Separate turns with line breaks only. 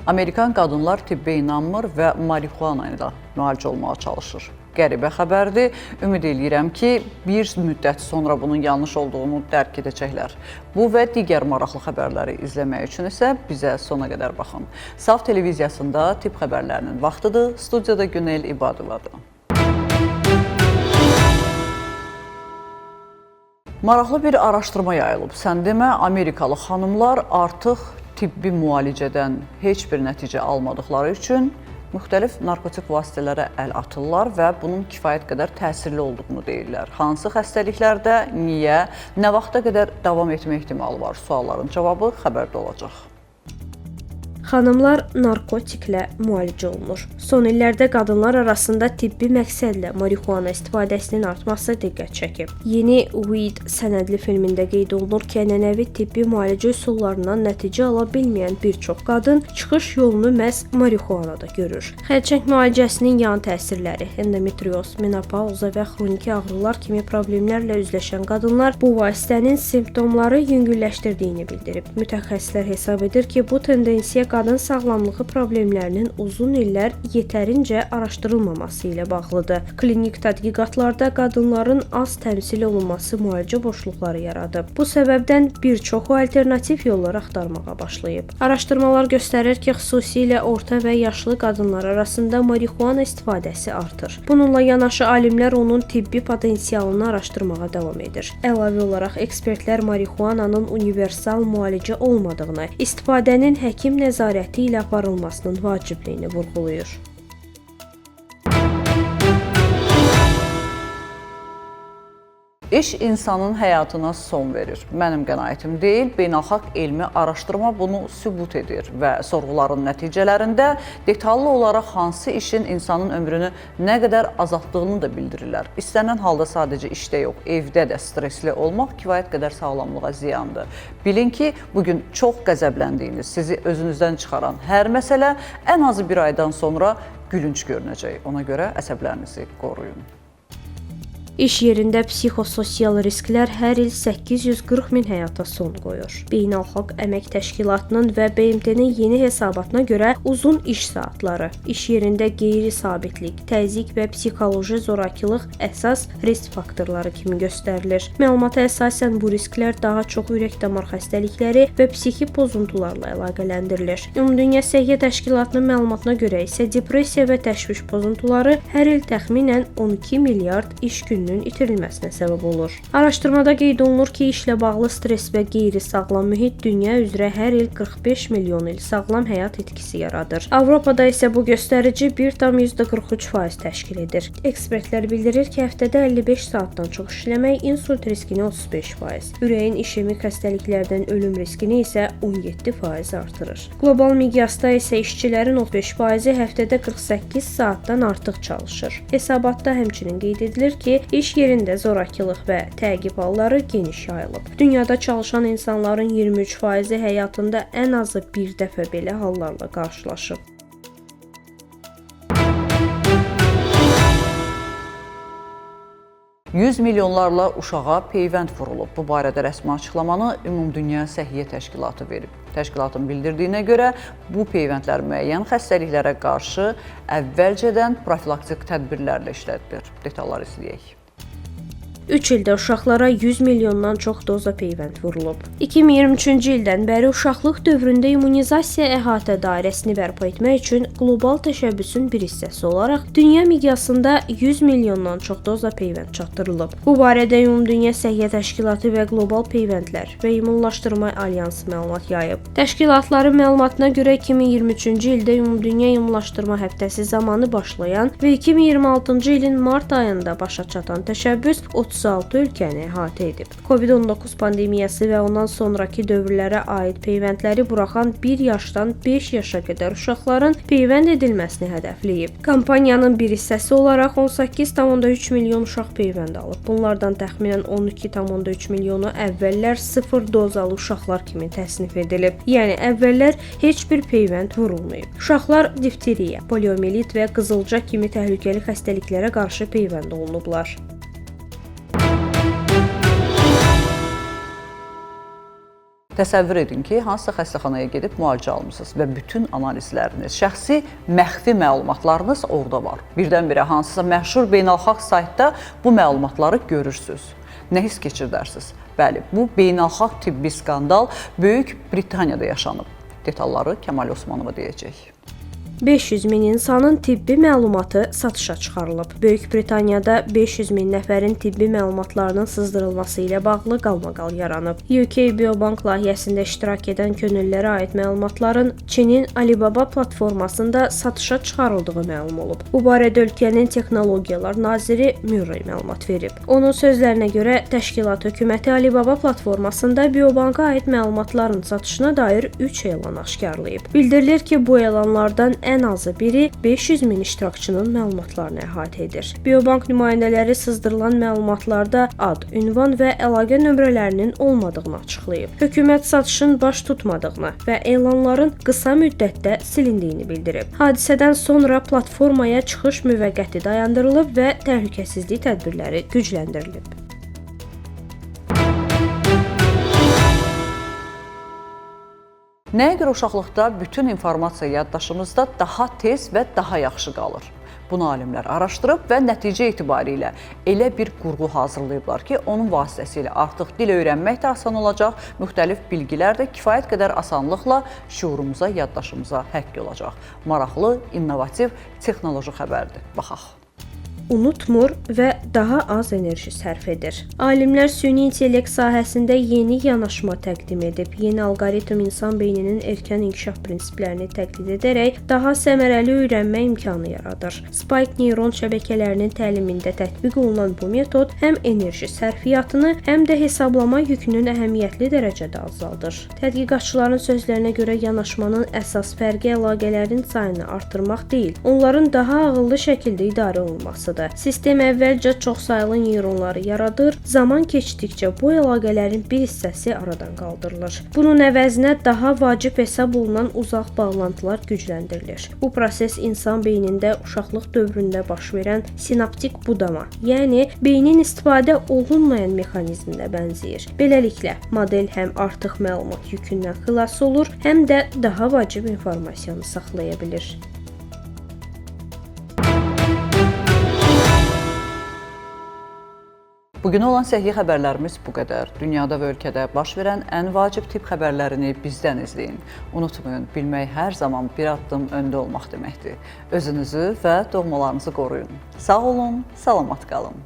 Amerikan qadınlar tibbə inanmır və marixuana ilə müalicə olmağa çalışır. Qəribə xəbərdir. Ümid edirəm ki, bir müddət sonra bunun yanlış olduğunu dərk edəcəklər. Bu və digər maraqlı xəbərləri izləmək üçün isə bizə sona qədər baxın. Saf televiziyasında tibb xəbərlərinin vaxtıdır. Studiyada Günel İbadovadır. Maraqlı bir araşdırma yayılıb. Sən demə, Amerikalı xanımlar artıq tibbi müalicədən heç bir nəticə almadıqları üçün müxtəlif narkotik vasitələrə əl atırlar və bunun kifayət qədər təsirli olduğunu deyirlər. Hansı xəstəliklərdə, niyə, nə vaxta qədər davam etmə ehtimalı var? Sualların cavabı xəbərdə olacaq.
Xanımlar narkotiklə müalicə olunur. Son illərdə qadınlar arasında tibbi məqsədlə marixuana istifadəsinin artması diqqət çəkib. Yeni Weed sənədli filmində qeyd olunur ki, ənənəvi tibbi müalicə üsullarından nəticə ala bilməyən bir çox qadın çıxış yolunu məhz marixuanada görür. Xərçəng müalicəsinin yan təsirləri, endometrioz, menopauza və xroniki ağrılar kimi problemlərlə üzləşən qadınlar bu vasitənin simptomları yüngülləşdirdiyini bildirib. Mütəxəssislər hesab edir ki, bu tendensiya qadın sağlamlığı problemlərinin uzun illər yetərincə araşdırılmaması ilə bağlıdır. Klinik tədqiqatlarda qadınların az təmsil olunması müalicə boşluqları yaradıb. Bu səbəbdən bir çoxu alternativ yollar axtarmağa başlayıb. Araşdırmalar göstərir ki, xüsusilə orta və yaşlı qadınlar arasında marixuana istifadəsi artır. Bununla yanaşı alimlər onun tibbi potensialını araşdırmağa davam edir. Əlavə olaraq ekspertlər marixuananın universal müalicə olmadığını, istifadənin həkim nəzarəti ilə aparılmasının vacibliyini vurğulayır.
İş insanın həyatına son verir. Mənim qənaətim deyil, beynəlxalq elmi araşdırma bunu sübut edir və sorğuların nəticələrində detallı olaraq hansı işin insanın ömrünü nə qədər azaltdığını da bildirirlər. İstənilən halda sadəcə işdə yox, evdə də stresli olmaq kifayət qədər sağlamlığa ziyandır. Bilin ki, bugün çox qəzəbləndiyiniz, sizi özünüzdən çıxaran hər məsələ ən azı bir aydan sonra gülünc görünəcək. Ona görə əsəblərinizi qoruyun.
İş yerində psixososial risklər hər il 840 min həyata son qoyur. Beynəlxalq Əmək Təşkilatının və BMT-nin yeni hesabatına görə uzun iş saatları, iş yerində qeyri-sabitlik, təzyiq və psixoloji zorakılıq əsas risk faktorları kimi göstərilir. Məlumata əsasən bu risklər daha çox ürək-damar xəstəlikləri və psixi pozuntularla əlaqələndirilir. Ümumdünya Səhiyyə Təşkilatının məlumatına görə isə depressiya və təşviş pozuntuları hər il təxminən 12 milyard iş günü itirilməsinə səbəb olur. Araşdırmada qeyd olunur ki, işlə bağlı stress və qeyri-sağlam mühit dünya üzrə hər il 45 milyon il sağlam həyat itkisi yaradır. Avropada isə bu göstərici 1,43% təşkil edir. Ekspertlər bildirir ki, həftədə 55 saatdan çox işləmək insult riskini 35%, ürəyin işemik xəstəliklərdən ölüm riskini isə 17% artırır. Qlobal miqyasda isə işçilərin 35%-i həftədə 48 saatdan artıq çalışır. Hesabatda həmçinin qeyd edilir ki, İş yerində zorakılıq və təqib halları geniş yayılıb. Dünyada çalışan insanların 23%-i həyatında ən azı bir dəfə belə hallarla qarşılaşıb.
Yüz milyonlarla uşağa peyvənd vurulub. Bu barədə rəsmi açıqlamanı Ümumdünya Səhiyyə Təşkilatı verib. Təşkilatın bildirdiyinə görə bu peyvəndlər müəyyən xəstəliklərə qarşı əvvəlcədən profilaktik tədbirlərlə işlədilir. Detalları izləyək.
3 ildə uşaqlara 100 milyondan çox doza peyvənd vurulub. 2023-cü ildən bəri uşaqlıq dövründə immunizasiya əhatə dairəsini bərpa etmək üçün qlobal təşəbbüsün bir hissəsi olaraq dünya miqyasında 100 milyondan çox doza peyvənd çatdırılıb. Bu barədə Ümumdünya Səhiyyə Təşkilatı və Qlobal Peyvəndlər və İmmunlaşdırma Alyansı məlumat yayıb. Təşkilatların məlumatına görə 2023-cü ildə Ümumdünya İmmunlaşdırma Həftəsi zamanı başlayan və 2026-cı ilin mart ayında başa çatan təşəbbüs 36 ölkəni əhatə edib. Covid-19 pandemiyası və ondan sonraki dövrlərə aid peyvəndləri buraxan 1 yaşdan 5 yaşa qədər uşaqların peyvənd edilməsini hədəfləyib. Kampaniyanın bir hissəsi olaraq 18,3 milyon uşaq peyvənd alıb. Bunlardan təxminən 12,3 milyonu əvvəllər 0 dozalı uşaqlar kimi təsnif edilib. Yəni əvvəllər heç bir peyvənd vurulmayıb. Uşaqlar difteriya, poliomiyelit və qızılca kimi təhlükəli xəstəliklərə qarşı peyvənd olunublar.
Təsəvvür edin ki, hansısa xəstəxanaya gedib müalicə almısınız və bütün analizləriniz, şəxsi məxfi məlumatlarınız orada var. Birdən-birə hansısa məşhur beynəlxalq saytda bu məlumatları görürsünüz. Nə hiss keçirdərsiniz? Bəli, bu beynəlxalq tibbi skandal Böyük Britaniyada yaşanıb. Detalları Kəmal Osmanova deyəcək.
500 min insanın tibbi məlumatı satışa çıxarılıb. Böyük Britaniyada 500 min nəfərin tibbi məlumatlarının sızdırılması ilə bağlı qalmaqal yaranıb. UK Biobank layihəsində iştirak edən könüllülərə aid məlumatların Çinin Alibaba platformasında satışa çıxarıldığı məlum olub. Bu barədə ölkənin Texnologiyalar naziri Murray məlumat verib. Onun sözlərinə görə təşkilat hökuməti Alibaba platformasında Biobanka aid məlumatların satışına dair 3 elan aşkarlayıb. Bildirilir ki, bu elanlardan ən azı biri 500 min iştirakçının məlumatlarını əhatə edir. Biobank nümayəndələri sızdırılan məlumatlarda ad, ünvan və əlaqə nömrələrinin olmadığını açıqlayıb. Hökumət satışın baş tutmadığını və elanların qısa müddətdə silindiyini bildirib. Hadisədən sonra platformaya çıxış müvəqqəti dayandırılıb və təhlükəsizlik tədbirləri gücləndirilib.
Nəyə görə uşaqlıqda bütün informasiya yaddaşımızda daha tez və daha yaxşı qalır? Bunu alimlər araşdırıb və nəticə etibarilə elə bir qurğu hazırlayıblar ki, onun vasitəsilə artıq dil öyrənmək də asan olacaq, müxtəlif bilgilər də kifayət qədər asanlıqla şuurumuza, yaddaşımıza həkk olacaq. Maraqlı, innovativ texnoloji xəbərdir. Baxaq.
Unutmur və daha az enerji sərf edir. Alimlər süni intellekt sahəsində yeni yanaşma təqdim edib. Yeni alqoritm insan beyninin erkən inkişaf prinsiplərini təqlid edərək daha səmərəli öyrənmə imkanı yaradır. Spike neyron şəbəkələrinin təlimində tətbiq olunan bu metod həm enerji sərfiyyatını, həm də hesablama yükünün əhəmiyyətli dərəcədə azaldır. Tədqiqatçıların sözlərinə görə yanaşmanın əsas fərqi əlaqələrin sayını artırmaq deyil, onların daha ağıllı şəkildə idarə olunmasıdır. Sistem əvvəlcə çoxsaylı neyronları yaradır, zaman keçdikcə bu əlaqələrin bir hissəsi aradan qaldırılır. Bunun əvəzinə daha vacib hesab olunan uzaq bağlantılar gücləndirilir. Bu proses insan beynində uşaqlıq dövründə baş verən sinaptik budama, yəni beynin istifadə olunmayan mexanizminə bənzəyir. Beləliklə, model həm artıq məlumat yükündən xilas olur, həm də daha vacib informasiyanı saxlaya bilir.
Bugün olan səhiyyə xəbərlərimiz bu qədər. Dünyada və ölkədə baş verən ən vacib tibb xəbərlərini bizdən izləyin. Unutmayın, bilmək hər zaman bir addım öndə olmaq deməkdir. Özünüzü və doğmalarınızı qoruyun. Sağ olun, salamat qalın.